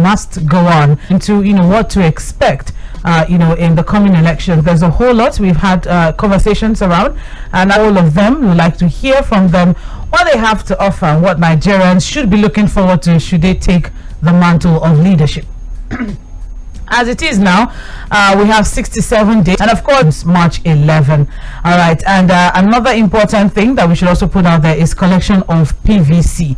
must go on into what to expect in the coming elections. There's a whole lot we've had conversations around, and all of them we'd like to hear from them what they have to offer and what Nigerians should be looking forward to should they take the mantle of leadership. As it is now, we have 67 days, and of course March 11. All right, and another important thing that we should also put out there is collection of PVC.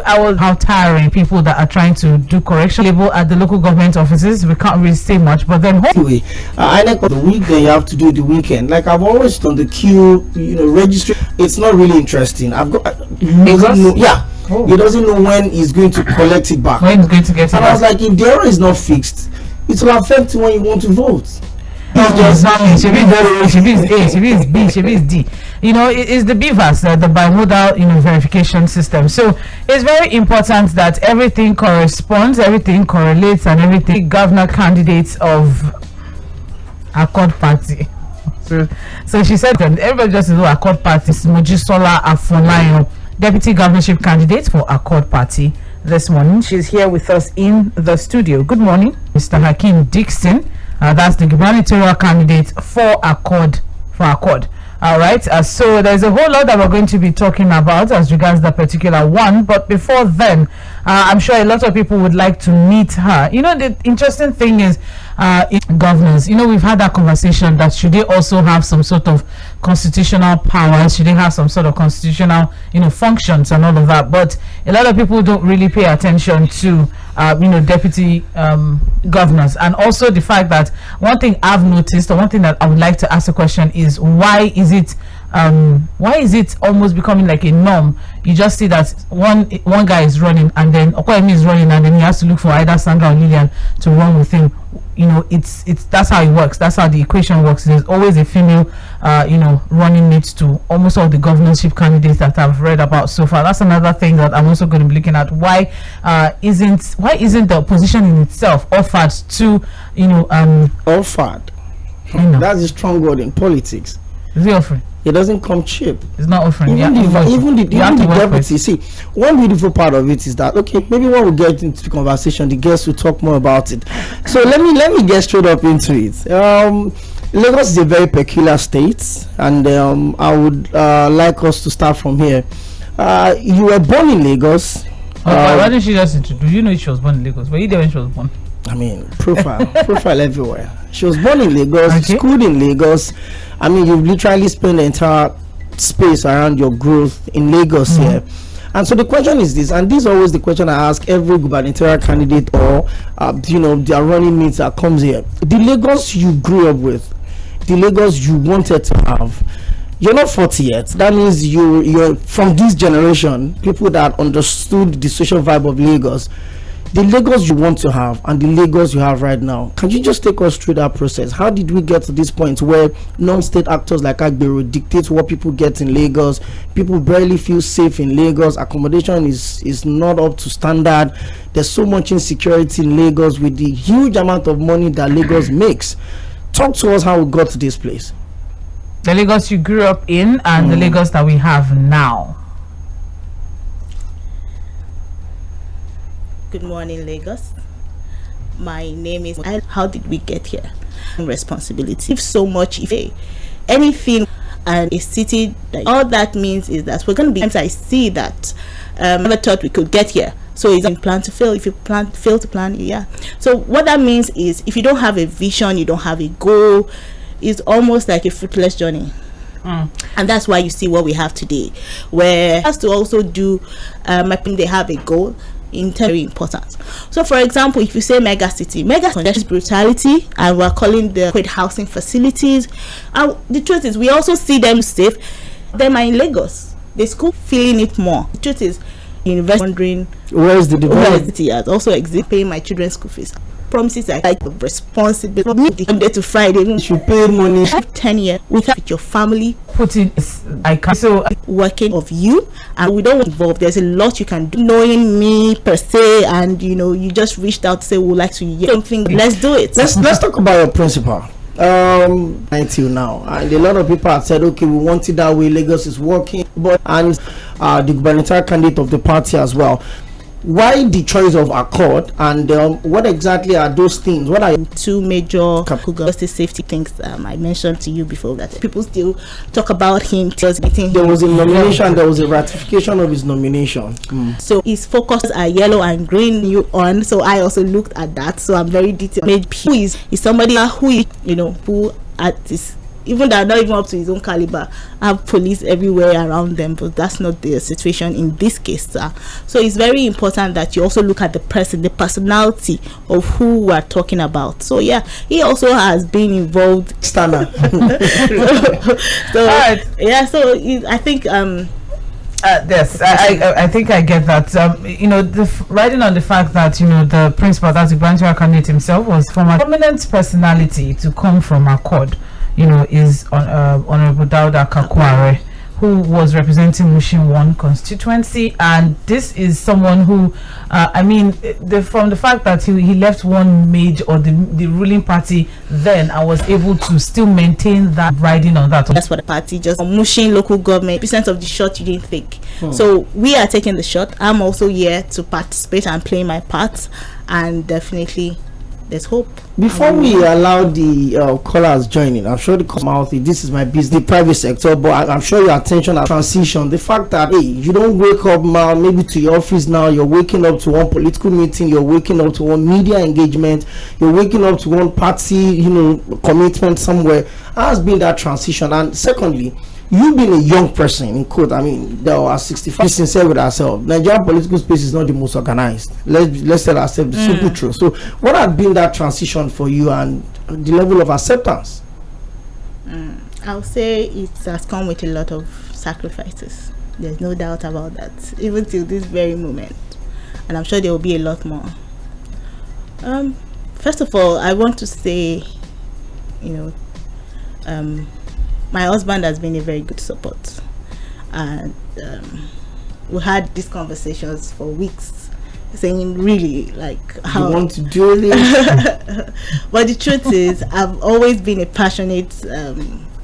How tiring people that are trying to do correction label at the local government offices. We can't really say much, but then anyway, I like the week, then you have to do the weekend. Like I've always done the queue, registry. It's not really interesting. I've got yeah. Oh. He doesn't know when he's going to collect it back. When he's going to get it back. And I was like, if the error is not fixed, it will affect when you want to vote. It's just should be A, should be B, should be D. It's the BVAS, the bimodal verification system. So it's very important that everything corresponds, everything correlates, and everything. Governor candidates of Accord Party. So she said that everybody just know Accord Party is Mojisola Afolayan, deputy governorship candidate for Accord Party. This morning she's here with us in the studio. Good morning, Mr. Hakeem Dixon. That's the gubernatorial candidate for Accord. All right, so there's a whole lot that we're going to be talking about as regards that particular one, but before then, I'm sure a lot of people would like to meet her. The interesting thing is in governance, we've had that conversation that should they also have some sort of constitutional powers, should they have some sort of constitutional functions and all of that, but a lot of people don't really pay attention to deputy governors. And also the fact that one thing I've noticed, or one thing that I would like to ask a question is, why is it almost becoming like a norm? You just see that one guy is running, and then Okoyemi is running, and then he has to look for either Sandra or Lillian to run with him. It's that's how it works. That's how the equation works. There's always a female running mates to almost all the governorship candidates that I've read about so far. That's another thing that I'm also going to be looking at. Why isn't the position in itself offered to offered? That's a strong word in politics. Is he offering? It doesn't come cheap. It's not offering. Even the deputy. See, one beautiful part of it is that, okay, maybe when we get into the conversation, the guests will talk more about it. So let me get straight up into it. Lagos is a very peculiar state, and I would like us to start from here. You were born in Lagos. Why didn't she just introduce? You know she was born in Lagos. Were you there when she was born? I mean, profile everywhere. She was born in Lagos, okay. Schooled in Lagos. I mean, you've literally spent the entire space around your growth in Lagos here. And so the question is this, and this is always the question I ask every gubernatorial candidate or their running mates that comes here. The Lagos you grew up with, the Lagos you wanted to have, you're not 40 yet. That means you're from this generation, people that understood the social vibe of Lagos. The Lagos you want to have and the Lagos you have right now, can you just take us through that process? How did we get to this point where non-state actors like Agbero dictate what people get in Lagos? People barely feel safe in Lagos. Accommodation is not up to standard. There's so much insecurity in Lagos with the huge amount of money that Lagos makes. Talk to us how we got to this place. The Lagos you grew up in and the Lagos that we have now. Good morning, Lagos. My name is. How did we get here? Responsibility. If so much, if anything, and a city, all that means is that we're going to be. Sometimes I see that never thought we could get here. So it's plan to fail. If you fail to plan, yeah. So what that means is, if you don't have a vision, you don't have a goal, it's almost like a fruitless journey. And that's why you see what we have today, where it has to also do. I think they have a goal. Very important. So for example, if you say mega congestion, brutality, and we're calling the great housing facilities, and the truth is we also see them safe. Them are in Lagos, the school feeling it more. The truth is, university wondering where is the university has also exist paying my children's school fees. Promises like the responsibility Monday to Friday. You should pay money. 10 years with your family. Putting I can so working of you, and we don't involve. There's a lot you can do. Knowing me per se, and you just reached out to say we'd like to hear something. Let's do it. Let's talk about your principal. Until now, and a lot of people have said, okay, we want it that way. Lagos is working, but and the gubernatorial candidate of the party as well. why the choice of Accord, and what exactly are those things? What are two major justice safety things I mentioned to you before, that people still talk about him? There was a nomination, there was a ratification of his nomination. So his focus are yellow and green you on. So I also looked at that. So I'm very detailed. Who is somebody who who at this, even though not even up to his own caliber, have police everywhere around them, but that's not the situation in this case, sir. So it's very important that you also look at the person, the personality of who we're talking about. So yeah, he also has been involved. Standard. So right. Yeah, so I think yes, I think I get that. Riding on the fact that the principal, that's the branch candidate himself, was from a prominent personality to come from Accord. Is Honorable Dauda Kakware, who was representing Mushin 1 constituency, and this is someone who, from the fact that he left one major or the ruling party then, I was able to still maintain that riding on that. That's what the party just Mushin local government percent of the shot you didn't take. So we are taking the shot. I'm also here to participate and play my part, and definitely there's hope. Before we allow the callers joining, I'm sure they come out, this is my business, the private sector, but I'm sure your attention at transition, the fact that you don't wake up now maybe to your office now, you're waking up to one political meeting, you're waking up to one media engagement, you're waking up to one party commitment somewhere. How has been that transition? And secondly, you being a young person, in quote, there are 65. Be sincere with ourselves. Nigerian political space is not the most organized. Let's tell ourselves the simple truth. So, what has been that transition for you and the level of acceptance? I'll say it has come with a lot of sacrifices. There's no doubt about that, even till this very moment. And I'm sure there will be a lot more. First of all, I want to say, my husband has been a very good support, and we had these conversations for weeks, saying really how you want to do this. But the truth is, I've always been a passionate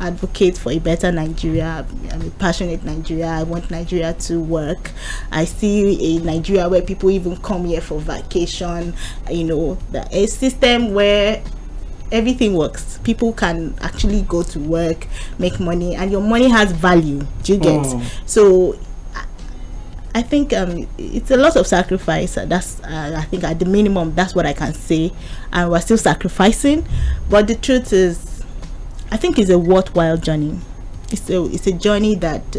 advocate for a better Nigeria. I'm a passionate Nigeria. I want Nigeria to work. I see a Nigeria where people even come here for vacation. A system where everything works. People can actually go to work, make money, and your money has value. Do you get? So I think it's a lot of sacrifice. That's I think at the minimum that's what I can say, and we're still sacrificing. But the truth is, I think it's a worthwhile journey. It's a journey that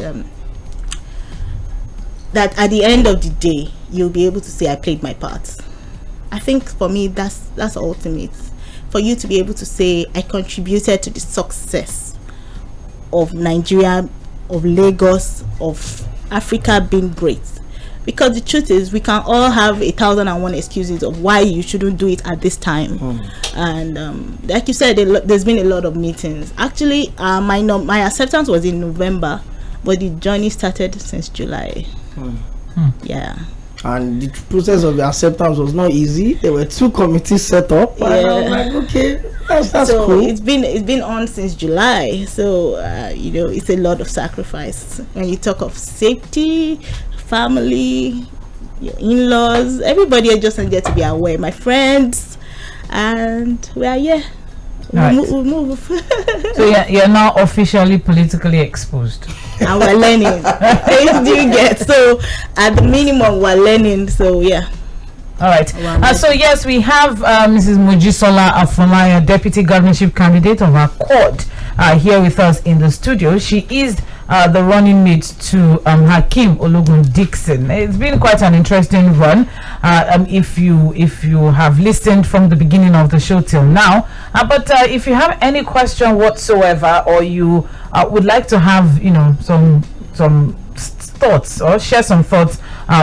that at the end of the day you'll be able to say I played my part. I think for me that's ultimate. For you to be able to say I contributed to the success of Nigeria, of Lagos, of Africa being great. Because the truth is, we can all have 1,001 excuses of why you shouldn't do it at this time. And like you said, there's been a lot of meetings. Actually, my acceptance was in November, but the journey started since July. Yeah. And the process of the acceptance was not easy. There were 2 committees set up. Yeah. And I was like, okay, that's so cool. It's been on since July. So it's a lot of sacrifice. When you talk of safety, family, your in-laws, everybody just needed to be aware. My friends, and we are here. We'll move. So you're now officially politically exposed. And we're learning. Do you get? So at the minimum we're learning. So yeah. All right. So yes, we have Mrs. Mojisola Afunaya, deputy governorship candidate of Accord, here with us in the studio. She is the running mate to Hakeem Ologun Dixon. It's been quite an interesting run. If you have listened from the beginning of the show till now, but if you have any question whatsoever, or you would like to have some thoughts or share some thoughts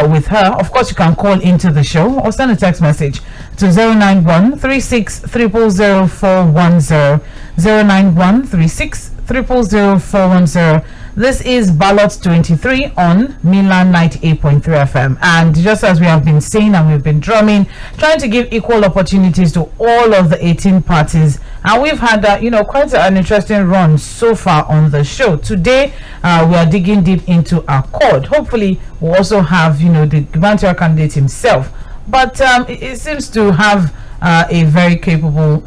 with her, of course you can call into the show or send a text message to 091 36 000 410. 09136 0000410. This is Ballot 23 on Milan 98.3 FM. And just as we have been saying and we've been drumming, trying to give equal opportunities to all of the 18 parties. And we've had, quite an interesting run so far on the show. Today, we are digging deep into Accord. Hopefully, we'll also have, the gubernatorial candidate himself. But it seems to have a very capable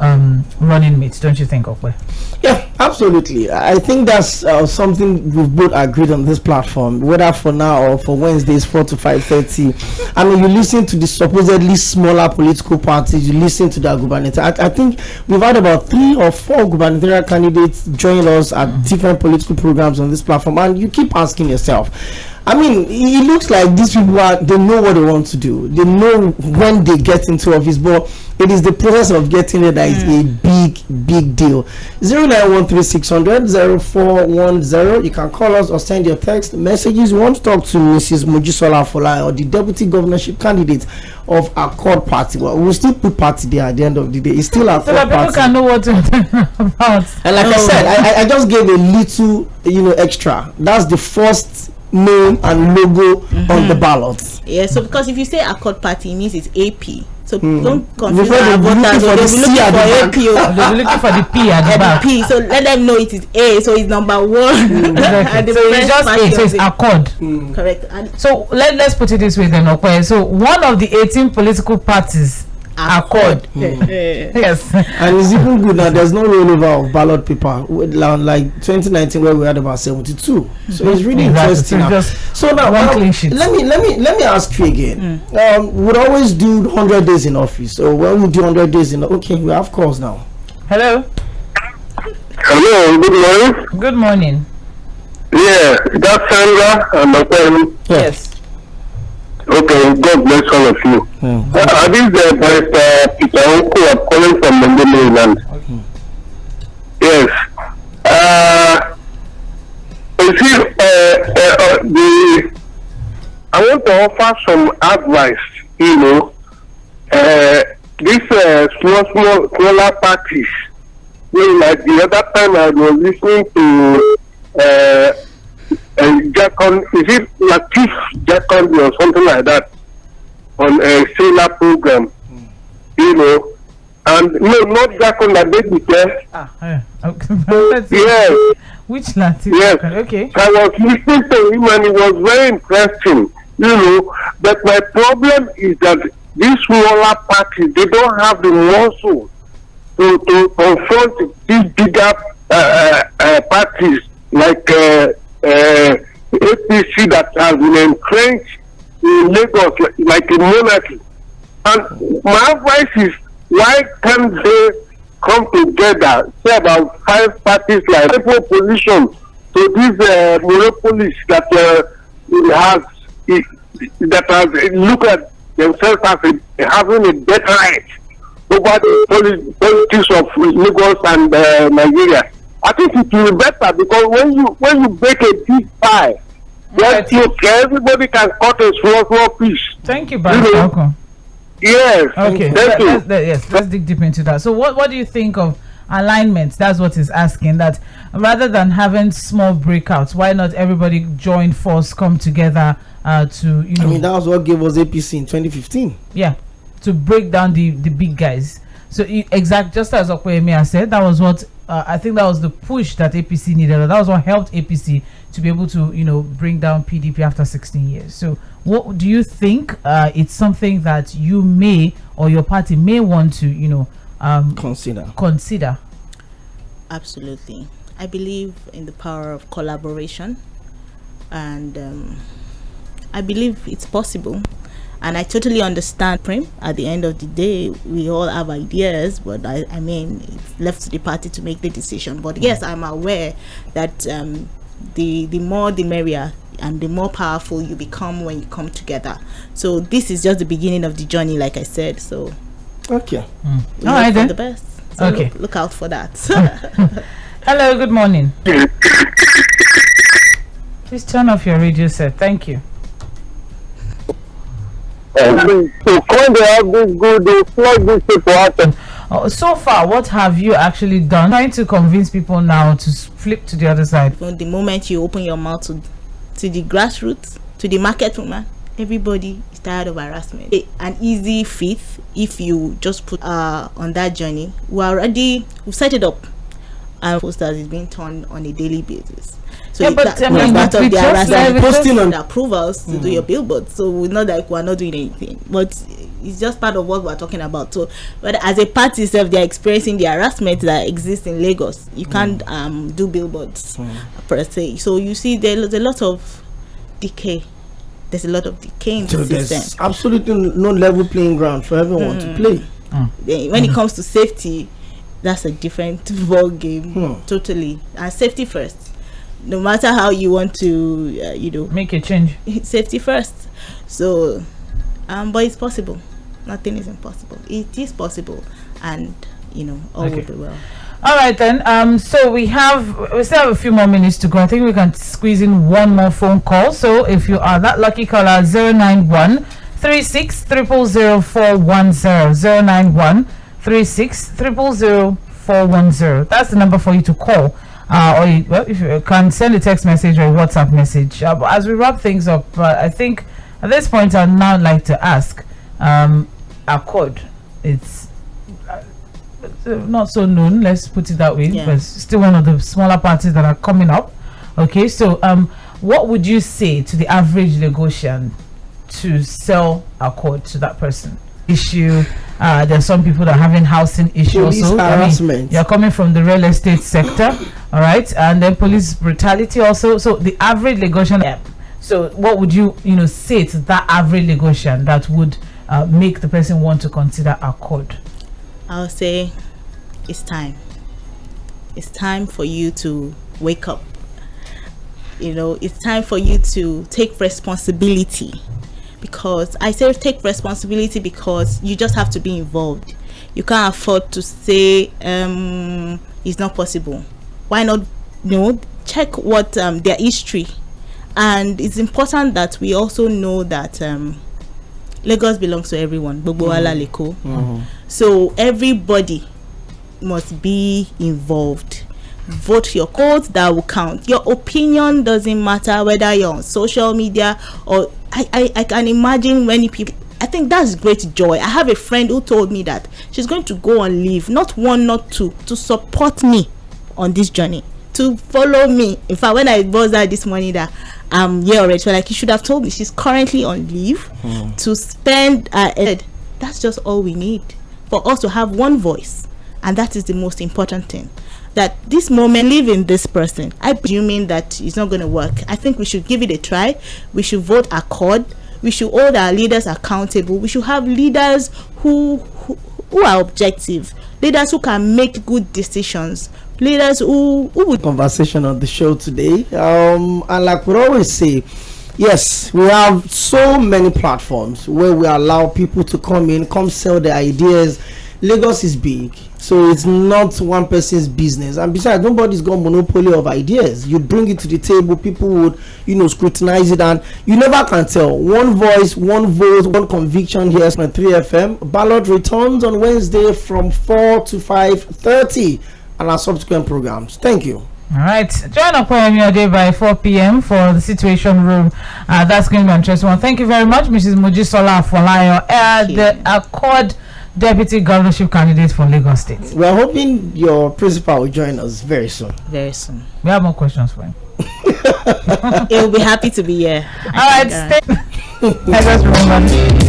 running mate, don't you think, Okwe? Yeah, absolutely. I think that's something we've both agreed on this platform, whether for now or for Wednesdays 4 to 5:30. I mean, you listen to the supposedly smaller political parties, you listen to their gubernator. I think we've had about 3 or 4 gubernatorial candidates join us at different political programs on this platform, and you keep asking yourself, I mean, it looks like these people they know what they want to do. They know when they get into office, but it is the process of getting there that is a big deal. 09136000410. You can call us or send your text messages. You want to talk to Mrs. Mojisola Fola or the deputy governorship candidate of Accord Party. Well, we'll still put party there at the end of the day. It's still Accord Party. So that people can know what to talk about. And like I said, I just gave a little, extra. That's the first name and logo on the ballot. Yeah, so because if you say Accord Party, it means it's AP. So don't confuse our voters. They'll be looking for AP. They'll be looking for the P at the back. P. So let them know it is A. So it's number 1. Exactly. So it's just A. So it's Accord. Correct. So let's put it this way then, okay. So one of the 18 political parties, Accord. Yes. And it's even good now. There's no rollover of ballot paper like 2019 where we had about 72. So it's really interesting. So now let me ask you again. We'd always do 100 days in office. So when we do 100 days in, okay, we have calls now. Hello. Hello. Good morning. Good morning. Yeah, that's Sandra and Dr. Yes. Okay, God bless all of you. This is Barrister Peter Oko. I'm calling from Maryland. Okay. Yes. I want to offer some advice. These smaller parties. Like the other time I was listening to Jacon, is it Latif Jacon or something like that on a sailor program, and no, not Jacon, that they declare. Yes. Which Latif? Yes. Okay. I was listening to him and it was very interesting, but my problem is that these smaller parties, they don't have the muscle to confront these bigger parties like APC that has been entrenched in Lagos like a monarchy. And my advice is, why can't they come together, say about 5 parties like opposition to these monopolies that has look at themselves as having a better right over the politics of Lagos and Nigeria. I think it will be better because when you break a big pie, everybody can cut a small piece. Thank you, Barry. Yes. Okay. Thank you. Let's dig deep into that. So, what do you think of alignment? That's what he's asking. That rather than having small breakouts, why not everybody join force, come together to I mean, that was what gave us APC in 2015. Yeah, to break down the big guys. So just as Okwemia said, that was what I think that was the push that APC needed. That was what helped APC to be able to bring down PDP after 16 years. So what do you think? It's something that you may or your party may want to consider. Absolutely. I believe in the power of collaboration, and I believe it's possible. And I totally understand, Prim. At the end of the day, we all have ideas, but I mean, it's left to the party to make the decision. But yes, I'm aware that the more the merrier, and the more powerful you become when you come together. So this is just the beginning of the journey, like I said. So okay, all right then. The best. So okay, look out for that. Hello, good morning. Please turn off your radio set. Thank you. So when they have this good, they flog these people out. So far, what have you actually done trying to convince people now to flip to the other side? From the moment you open your mouth to the grassroots, to the market woman, everybody is tired of harassment. An easy fit if you just put on that journey. We've set it up, and posters is being turned on a daily basis. So yeah, but part of the harassment, posting on approvals to do your billboard. So we're not like we're not doing anything, but it's just part of what we're talking about. So, but as a party itself, they're experiencing the harassment that exists in Lagos. You can't do billboards per se. So you see, there's a lot of decay. There's a lot of decay in the system. There's absolutely no level playing ground for everyone to play. When it comes to safety, that's a different ball game totally. And safety first. No matter how you want to, make a change. Safety first. So, but it's possible. Nothing is impossible. It is possible, and all will be well. All right then. So we still have a few more minutes to go. I think we can squeeze in one more phone call. So if you are that lucky caller, 091 36 000 410, 091 36 000 410. That's the number for you to call. If you can send a text message or a WhatsApp message. As we wrap things up, I think at this point I'd now like to ask, Accord, it's not so known, let's put it that way, but it's still one of the smaller parties that are coming up. Okay, so what would you say to the average Lagosian to sell Accord to that person? Issue, there's some people that are having housing issues also. Harassment. You're coming from the real estate sector, all right, and then police brutality also. So the average Lagosian, so what would you say to that average Lagosian that would make the person want to consider Accord? I'll say it's time. It's time for you to wake up. It's time for you to take responsibility. Because I say take responsibility because you just have to be involved. You can't afford to say it's not possible. Why not check what their history. And it's important that we also know that Lagos belongs to everyone. So everybody must be involved. Vote your code, that will count. Your opinion doesn't matter whether you're on social media or I can imagine many people. I think that's great joy. I have a friend who told me that she's going to go on leave, not one, not two, to support me on this journey, to follow me. In fact, when I was there this morning that I'm here already, so like you should have told me she's currently on leave to spend. That's just all we need for us to have one voice, and that is the most important thing. That this moment leaving this person, I presuming that it's not going to work. I think we should give it a try. We should vote Accord. We should hold our leaders accountable. We should have leaders who are objective, leaders who can make good decisions, leaders who would. Conversation on the show today, and like we always say, yes, we have so many platforms where we allow people to come sell their ideas. Lagos is big, so it's not one person's business, and besides, nobody's got monopoly of ideas. You bring it to the table, people would scrutinize it, and you never can tell. One voice, one vote, one conviction. Here on 3FM. Ballot returns on Wednesday from 4 to 5:30 and our subsequent programs. Thank you. All right, join up your day by 4 p.m. for the Situation Room. That's going to be interesting one. Thank you very much, Mrs. Mojisola Afolayo, the Accord Deputy Governorship candidate for Lagos State. We are hoping your principal will join us very soon. Very soon. We have more questions for him. He'll be happy to be here. All right, stay. I just remember.